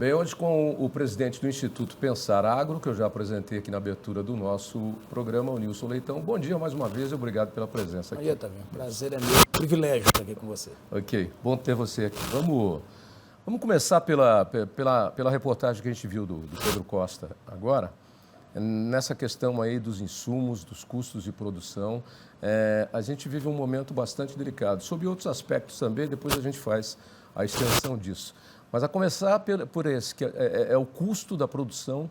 Bem, hoje com o presidente do Instituto Pensar Agro, que eu já apresentei aqui na abertura do nosso programa, o Nilson Leitão. Bom dia mais uma vez e obrigado pela presença aqui. Bom dia, Tavinho. Prazer é meu, privilégio estar aqui com você. Ok, bom ter você aqui. Vamos começar pela reportagem que a gente viu do Pedro Costa agora. Nessa questão aí dos insumos, dos custos de produção, a gente vive um momento bastante delicado. Sobre outros aspectos também, depois a gente faz a extensão disso. Mas a começar por esse, que é o custo da produção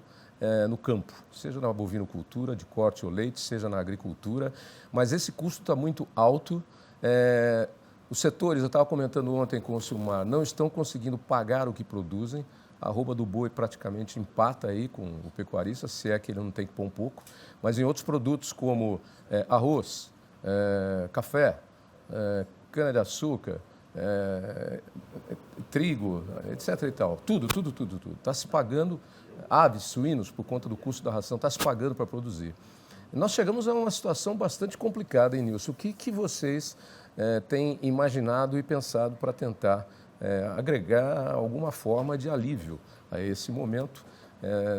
no campo, seja na bovinocultura, de corte ou leite, seja na agricultura, mas esse custo está muito alto. Os setores, eu estava comentando ontem com o Silmar, não estão conseguindo pagar o que produzem. A arroba do boi praticamente empata aí com o pecuarista, se é que ele não tem que pôr um pouco. Mas em outros produtos como arroz, café, cana-de-açúcar, trigo, etc. e tal. Tudo. Está se pagando, aves, suínos, por conta do custo da ração, está se pagando para produzir. Nós chegamos a uma situação bastante complicada, hein, Nilson? O que vocês têm imaginado e pensado para tentar agregar alguma forma de alívio a esse momento,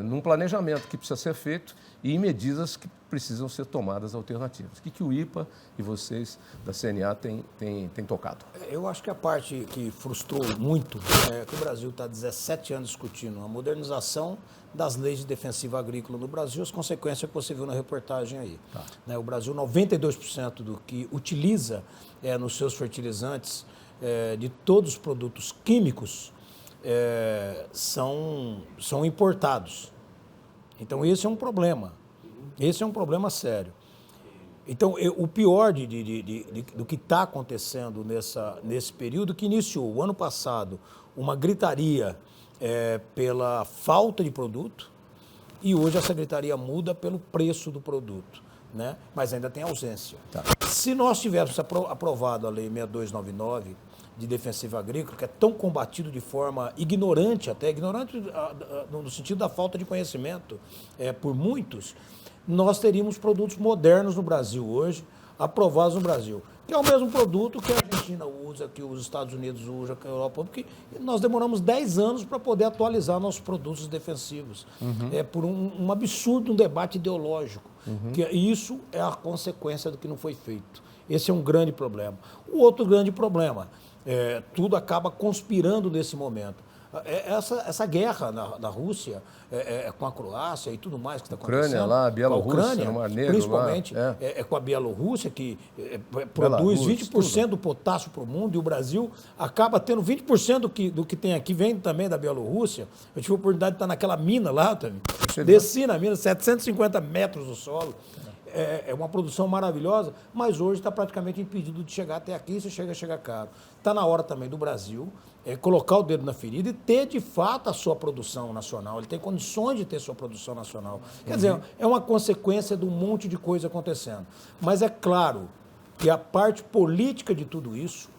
num planejamento que precisa ser feito e em medidas que precisam ser tomadas alternativas? O que o IPA e vocês da CNA têm tocado? Eu acho que a parte que frustrou muito é que o Brasil está há 17 anos discutindo a modernização das leis de defensiva agrícola no Brasil, as consequências que você viu na reportagem aí. Tá. O Brasil, 92% do que utiliza nos seus fertilizantes, de todos os produtos químicos, são importados. Então, esse é um problema. Esse é um problema sério. Então, o pior do que está acontecendo nesse período, que iniciou o ano passado uma gritaria pela falta de produto, e hoje essa gritaria muda pelo preço do produto, né? Mas ainda tem ausência. Tá. Se nós tivéssemos aprovado a Lei 6299 de defensiva agrícola, que é tão combatido de forma ignorante, até ignorante no sentido da falta de conhecimento por muitos, nós teríamos produtos modernos no Brasil hoje, aprovados no Brasil, que é o mesmo produto que a Argentina usa, que os Estados Unidos usam, que a Europa, porque nós demoramos 10 anos para poder atualizar nossos produtos defensivos. Por um absurdo, um debate ideológico. Que isso é a consequência do que não foi feito. Esse é um grande problema. O outro grande problema, tudo acaba conspirando nesse momento. Essa guerra na Rússia, com a Croácia e tudo mais que está acontecendo. Ucrânia lá, a Bielorrússia, no Mar Negro, principalmente lá, com a Bielorrússia, que produz 20% do potássio para o mundo, e o Brasil acaba tendo 20% do que tem aqui, vem também da Bielorrússia. Eu tive a oportunidade de estar naquela mina lá, desci na mina, 750 metros do solo. É uma produção maravilhosa, mas hoje está praticamente impedido de chegar até aqui, se chega caro. Está na hora também do Brasil colocar o dedo na ferida e ter, de fato, a sua produção nacional. Ele tem condições de ter sua produção nacional. Quer dizer, é uma consequência de um monte de coisa acontecendo. Mas é claro que a parte política de tudo isso,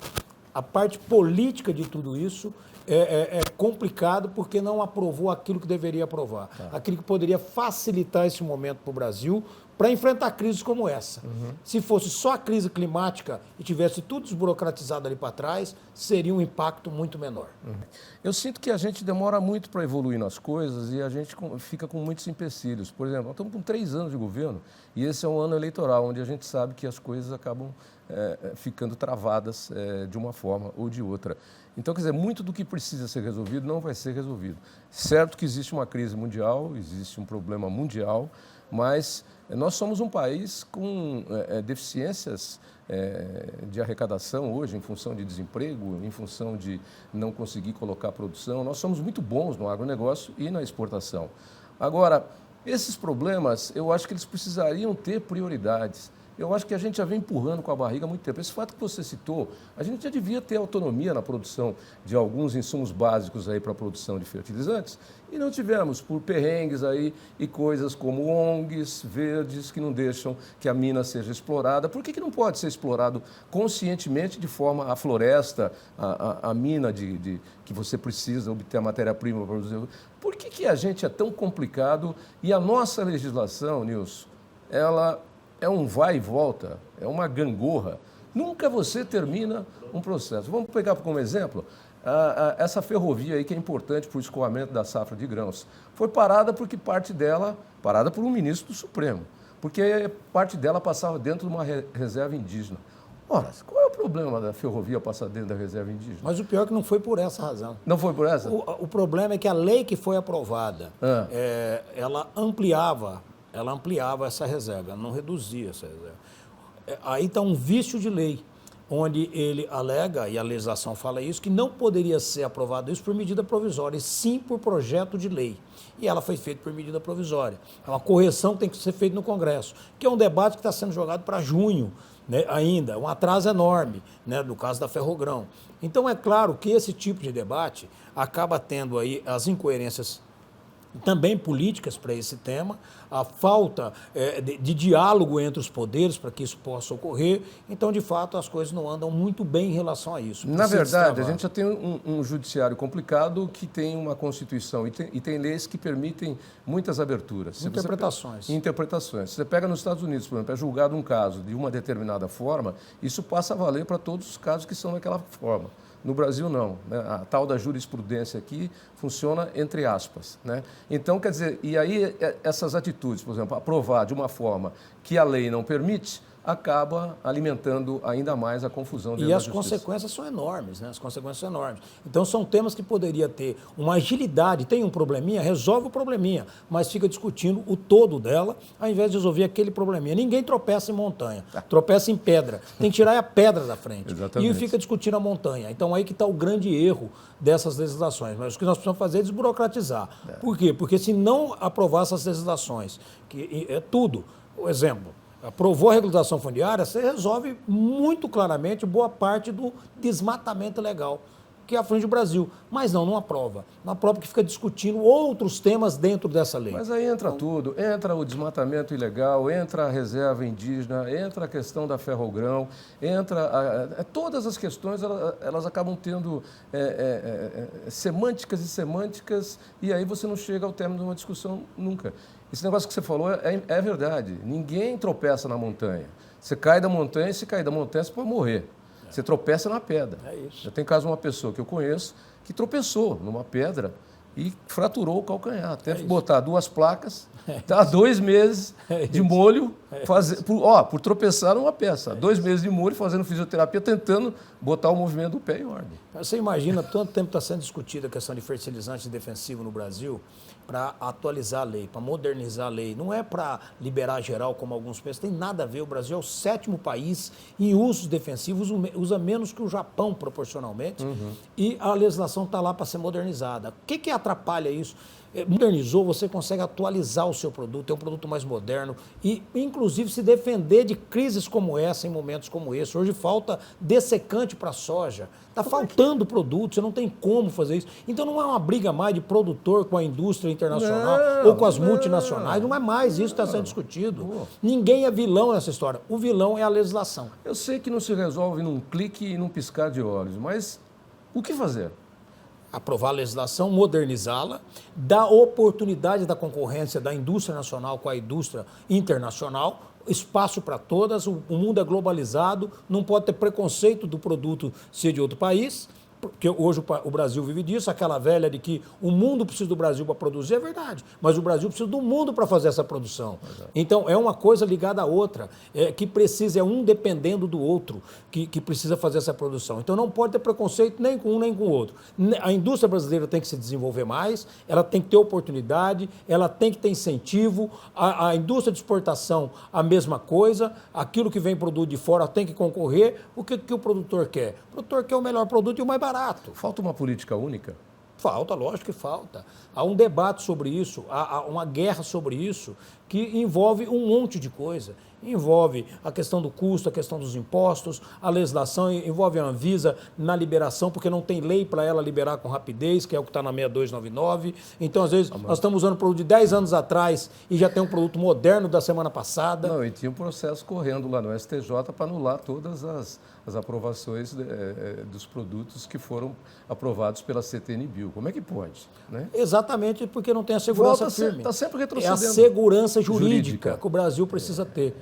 é complicado porque não aprovou aquilo que deveria aprovar. Aquilo que poderia facilitar esse momento para o Brasil para enfrentar crises como essa. Se fosse só a crise climática e tivesse tudo desburocratizado ali para trás, seria um impacto muito menor. Eu sinto que a gente demora muito para evoluir nas coisas e a gente fica com muitos empecilhos. Por exemplo, nós estamos com 3 anos de governo e esse é um ano eleitoral, onde a gente sabe que as coisas acabam ficando travadas de uma forma ou de outra. Então, quer dizer, muito do que precisa ser resolvido não vai ser resolvido. Certo que existe uma crise mundial, existe um problema mundial, mas nós somos um país com deficiências de arrecadação hoje, em função de desemprego, em função de não conseguir colocar produção. Nós somos muito bons no agronegócio e na exportação. Agora, esses problemas, eu acho que eles precisariam ter prioridades. Eu acho que a gente já vem empurrando com a barriga há muito tempo. Esse fato que você citou, a gente já devia ter autonomia na produção de alguns insumos básicos aí para a produção de fertilizantes e não tivemos, por perrengues aí e coisas como ONGs verdes que não deixam que a mina seja explorada. Por que não pode ser explorado conscientemente de forma a floresta, a mina que você precisa obter a matéria-prima para produzir? Por que a gente é tão complicado e a nossa legislação, Nilson, ela é um vai e volta, é uma gangorra. Nunca você termina um processo. Vamos pegar como exemplo essa ferrovia aí que é importante para o escoamento da safra de grãos, foi parada porque parte dela, parada por um ministro do Supremo, porque parte dela passava dentro de uma reserva indígena. Ora, qual é o problema da ferrovia passar dentro da reserva indígena? Mas o pior é que não foi por essa razão. Não foi por essa? O problema é que a lei que foi aprovada, ela ampliava essa reserva, não reduzia essa reserva. Aí está um vício de lei, onde ele alega, e a legislação fala isso, que não poderia ser aprovado isso por medida provisória, e sim por projeto de lei. E ela foi feita por medida provisória. É uma correção que tem que ser feita no Congresso, que é um debate que está sendo jogado para junho, né, ainda, um atraso enorme, né, no caso da Ferrogrão. Então é claro que esse tipo de debate acaba tendo aí as incoerências também políticas para esse tema, a falta de diálogo entre os poderes para que isso possa ocorrer. Então, de fato, as coisas não andam muito bem em relação a isso. Na verdade, a gente já tem um judiciário complicado que tem uma Constituição e tem leis que permitem muitas aberturas. Interpretações. Interpretações. Se você pega nos Estados Unidos, por exemplo, é julgado um caso de uma determinada forma, isso passa a valer para todos os casos que são daquela forma. No Brasil, não. Né? A tal da jurisprudência aqui funciona entre aspas. Né? Então, quer dizer, e aí essas atitudes, por exemplo, aprovar de uma forma que a lei não permite, acaba alimentando ainda mais a confusão dentro da justiça. E as consequências são enormes, né? As consequências são enormes. Então, são temas que poderia ter uma agilidade. Tem um probleminha, resolve o probleminha, mas fica discutindo o todo dela, ao invés de resolver aquele probleminha. Ninguém tropeça em montanha, tropeça em pedra. Tem que tirar a pedra da frente. Exatamente. E fica discutindo a montanha. Então, aí que está o grande erro dessas legislações. Mas o que nós precisamos fazer é desburocratizar. Por quê? Porque se não aprovar essas legislações, que é tudo, por exemplo, aprovou a regularização fundiária, você resolve muito claramente boa parte do desmatamento ilegal que aflige o Brasil. Mas não aprova. Não aprova porque fica discutindo outros temas dentro dessa lei. Mas aí entra tudo. Entra o desmatamento ilegal, entra a reserva indígena, entra a questão da ferrogrão, entra... todas as questões, elas acabam tendo semânticas e semânticas, e aí você não chega ao término de uma discussão nunca. Esse negócio que você falou é verdade. Ninguém tropeça na montanha. Você cai da montanha e se cair da montanha você pode morrer. Você tropeça na pedra. É isso. Eu tenho caso de uma pessoa que eu conheço que tropeçou numa pedra e fraturou o calcanhar. Teve que botar 2 placas, tá 2 meses de molho, por tropeçar numa peça. 2 meses de molho, fazendo fisioterapia, tentando botar o movimento do pé em ordem. Você imagina quanto tempo está sendo discutida a questão de fertilizante defensivo no Brasil para atualizar a lei, para modernizar a lei. Não é para liberar geral, como alguns pensam, tem nada a ver. O Brasil é o 7º país em usos defensivos, usa menos que o Japão proporcionalmente, e a legislação está lá para ser modernizada. O que atrapalha isso? Modernizou, você consegue atualizar o seu produto, ter um produto mais moderno e, inclusive, se defender de crises como essa, em momentos como esse. Hoje falta dessecante para a soja, está faltando produto, você não tem como fazer isso. Então não é uma briga mais de produtor com a indústria internacional ou com as multinacionais, não é mais isso que está sendo discutido. Ninguém é vilão nessa história, o vilão é a legislação. Eu sei que não se resolve num clique e num piscar de olhos, mas o que fazer? Aprovar a legislação, modernizá-la, dar oportunidade da concorrência da indústria nacional com a indústria internacional, espaço para todas, o mundo é globalizado, não pode ter preconceito do produto ser de outro país, porque hoje o Brasil vive disso, aquela velha de que o mundo precisa do Brasil para produzir, é verdade, mas o Brasil precisa do mundo para fazer essa produção. Exato. Então, é uma coisa ligada à outra, que precisa, é um dependendo do outro, que precisa fazer essa produção. Então, não pode ter preconceito nem com um nem com o outro. A indústria brasileira tem que se desenvolver mais, ela tem que ter oportunidade, ela tem que ter incentivo, a indústria de exportação, a mesma coisa, aquilo que vem produto de fora tem que concorrer. O que o produtor quer? O produtor quer o melhor produto e o mais barato. Falta uma política única? Falta, lógico que falta. Há um debate sobre isso, há uma guerra sobre isso, que envolve um monte de coisa. Envolve a questão do custo, a questão dos impostos, a legislação, envolve a Anvisa na liberação, porque não tem lei para ela liberar com rapidez, que é o que está na 6299. Então, às vezes, nós estamos usando um produto de 10 anos atrás e já tem um produto moderno da semana passada. Não, e tinha um processo correndo lá no STJ para anular todas as aprovações dos produtos que foram aprovados pela CTN-Bio. Como é que pode? Né? Exatamente, porque não tem a segurança firme. Está sempre retrocedendo. É a segurança jurídica que o Brasil precisa ter.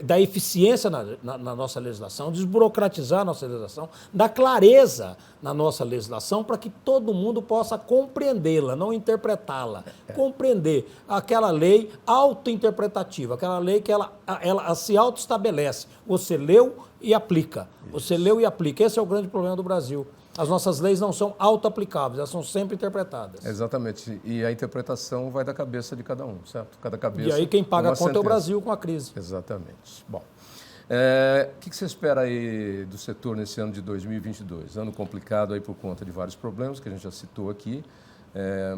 da eficiência na nossa legislação, desburocratizar a nossa legislação, dar clareza na nossa legislação para que todo mundo possa compreendê-la, não interpretá-la. Compreender aquela lei autointerpretativa, aquela lei que ela se autoestabelece. Você leu e aplica. Você leu e aplica. Esse é o grande problema do Brasil. As nossas leis não são auto-aplicáveis, elas são sempre interpretadas. Exatamente. E a interpretação vai da cabeça de cada um, certo? Cada cabeça. E aí quem paga a conta sentença. é o Brasil com a crise. Exatamente. Bom, o que você espera aí do setor nesse ano de 2022? Ano complicado aí por conta de vários problemas que a gente já citou aqui,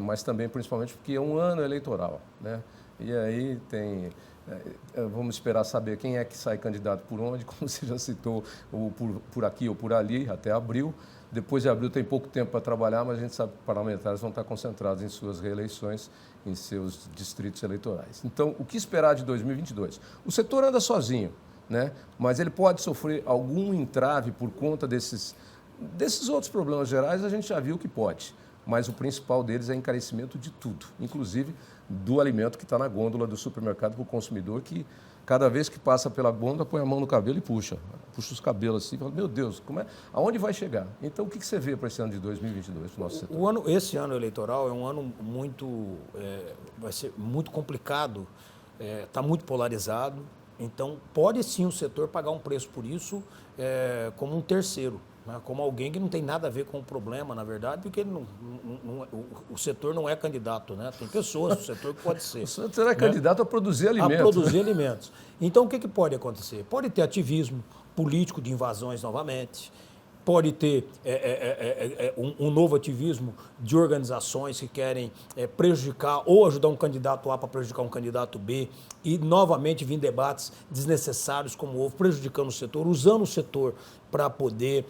mas também principalmente porque é um ano eleitoral, né? E aí vamos esperar saber quem é que sai candidato por onde, como você já citou, ou por aqui ou por ali, até abril. Depois de abril tem pouco tempo para trabalhar, mas a gente sabe que parlamentares vão estar concentrados em suas reeleições, em seus distritos eleitorais. Então, o que esperar de 2022? O setor anda sozinho, né? Mas ele pode sofrer algum entrave por conta desses outros problemas gerais, a gente já viu que pode. Mas o principal deles é encarecimento de tudo, inclusive do alimento que está na gôndola do supermercado para o consumidor, que cada vez que passa pela gôndola põe a mão no cabelo e puxa os cabelos assim, fala, meu Deus, aonde vai chegar? Então, o que você vê para esse ano de 2022 no nosso setor? Esse ano eleitoral é um ano vai ser muito complicado, está muito polarizado, então pode sim o setor pagar um preço por isso como um terceiro. Como alguém que não tem nada a ver com o problema, na verdade, porque o setor não é candidato, né? Tem pessoas no setor que pode ser. O setor é candidato a produzir alimentos. A produzir alimentos. Então, o que pode acontecer? Pode ter ativismo político de invasões novamente, pode ter um novo ativismo de organizações que querem prejudicar ou ajudar um candidato A para prejudicar um candidato B e novamente vir debates desnecessários como houve, prejudicando o setor, usando o setor para poder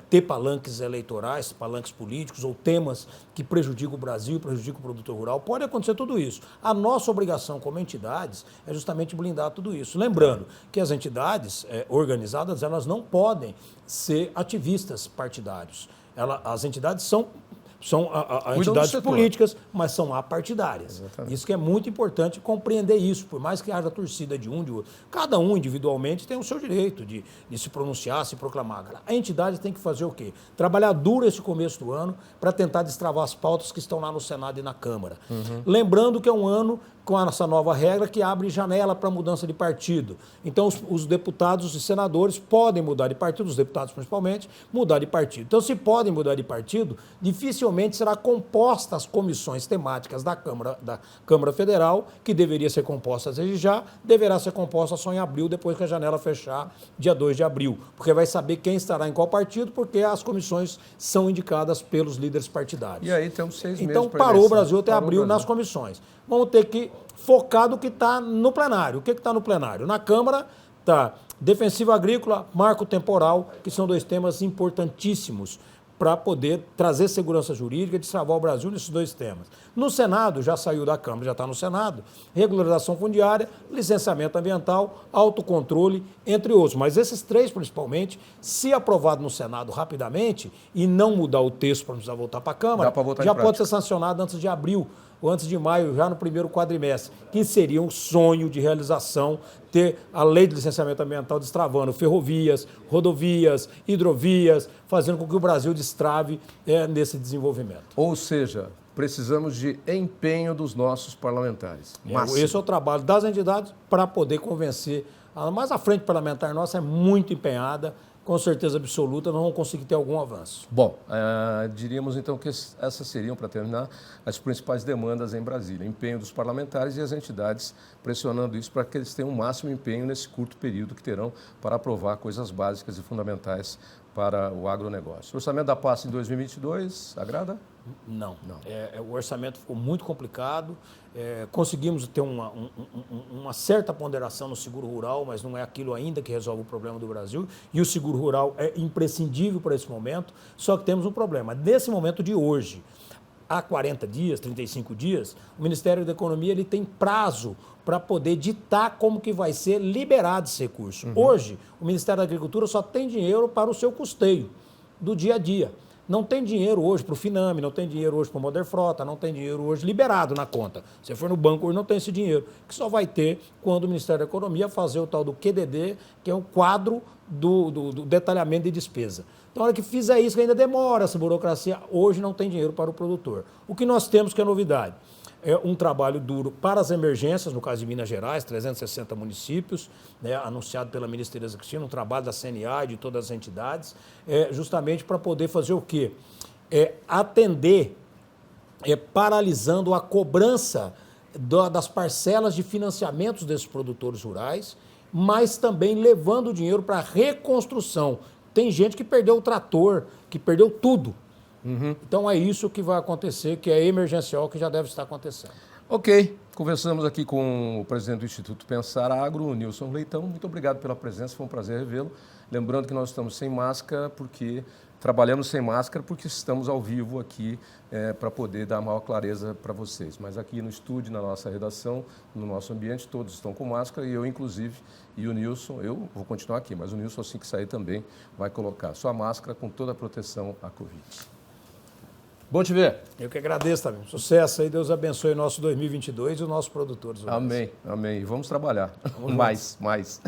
ter palanques eleitorais, palanques políticos ou temas que prejudicam o Brasil, prejudicam o produtor rural. Pode acontecer tudo isso. A nossa obrigação como entidades é justamente blindar tudo isso. Lembrando que as entidades organizadas, elas não podem ser ativistas partidários. As entidades são entidades políticas, mas são apartidárias. Exatamente. Isso que é muito importante compreender isso, por mais que haja torcida de um, de outro. Cada um individualmente tem o seu direito de se pronunciar, se proclamar. A entidade tem que fazer o quê? Trabalhar duro esse começo do ano para tentar destravar as pautas que estão lá no Senado e na Câmara. Lembrando que é um ano com essa nova regra que abre janela para mudança de partido. Então, os deputados e senadores podem mudar de partido, os deputados principalmente, mudar de partido. Então, se podem mudar de partido, dificilmente será composta as comissões temáticas da Câmara Federal, que deveria ser composta desde já, deverá ser composta só em abril, depois que a janela fechar, dia 2 de abril. Porque vai saber quem estará em qual partido, porque as comissões são indicadas pelos líderes partidários. E aí temos 6 meses. Então, parou o Brasil até abril nas comissões. Vamos ter que focar no que está no plenário. O que está no plenário? Na Câmara está defensiva agrícola, marco temporal, que são 2 temas importantíssimos para poder trazer segurança jurídica e destravar o Brasil nesses 2 temas. No Senado, já saiu da Câmara, já está no Senado, regularização fundiária, licenciamento ambiental, autocontrole, entre outros. Mas esses 3, principalmente, se aprovado no Senado rapidamente e não mudar o texto para não precisar voltar para a Câmara, já pode ser sancionado antes de abril ou antes de maio, já no primeiro quadrimestre, que seria um sonho de realização ter a lei de licenciamento ambiental destravando ferrovias, rodovias, hidrovias, fazendo com que o Brasil destrave nesse desenvolvimento. Ou seja, precisamos de empenho dos nossos parlamentares. Esse é o trabalho das entidades para poder convencer. Mas a frente parlamentar nossa é muito empenhada, com certeza absoluta, nós vamos conseguir ter algum avanço. Bom, diríamos então que essas seriam, para terminar, as principais demandas em Brasília. Empenho dos parlamentares e as entidades pressionando isso para que eles tenham o máximo empenho nesse curto período que terão para aprovar coisas básicas e fundamentais para o agronegócio. O orçamento da pasta em 2022 agrada? Não. O orçamento ficou muito complicado. Conseguimos ter uma certa ponderação no seguro rural, mas não é aquilo ainda que resolve o problema do Brasil. E o seguro rural é imprescindível para esse momento, só que temos um problema. Nesse momento de hoje, há 40 dias, 35 dias, o Ministério da Economia ele tem prazo para poder ditar como que vai ser liberado esse recurso. Hoje, o Ministério da Agricultura só tem dinheiro para o seu custeio do dia a dia. Não tem dinheiro hoje para o Finame, não tem dinheiro hoje para o Moderfrota, não tem dinheiro hoje liberado na conta. Se for no banco hoje não tem esse dinheiro, que só vai ter quando o Ministério da Economia fazer o tal do QDD, que é um quadro do detalhamento de despesa. Então, na hora que fizer isso, que ainda demora essa burocracia, hoje não tem dinheiro para o produtor. O que nós temos que é novidade? É um trabalho duro para as emergências, no caso de Minas Gerais, 360 municípios, né, anunciado pela ministra Tereza Cristina, um trabalho da CNA e de todas as entidades, justamente para poder fazer o quê? Atender, paralisando a cobrança das parcelas de financiamentos desses produtores rurais, mas também levando o dinheiro para a reconstrução. Tem gente que perdeu o trator, que perdeu tudo. Então é isso que vai acontecer, que é emergencial, que já deve estar acontecendo. Ok, conversamos aqui com o presidente do Instituto Pensar Agro, o Nilson Leitão. Muito obrigado pela presença, foi um prazer revê-lo. Lembrando que nós estamos sem máscara, trabalhamos sem máscara porque estamos ao vivo aqui para poder dar maior clareza para vocês. Mas aqui no estúdio, na nossa redação, no nosso ambiente, todos estão com máscara e eu, inclusive, e o Nilson, eu vou continuar aqui, mas o Nilson, assim que sair também, vai colocar sua máscara com toda a proteção à Covid. Bom te ver. Eu que agradeço, também. Sucesso aí, Deus abençoe o nosso 2022 e os nossos produtores. Amém, amém. E vamos trabalhar. Mais.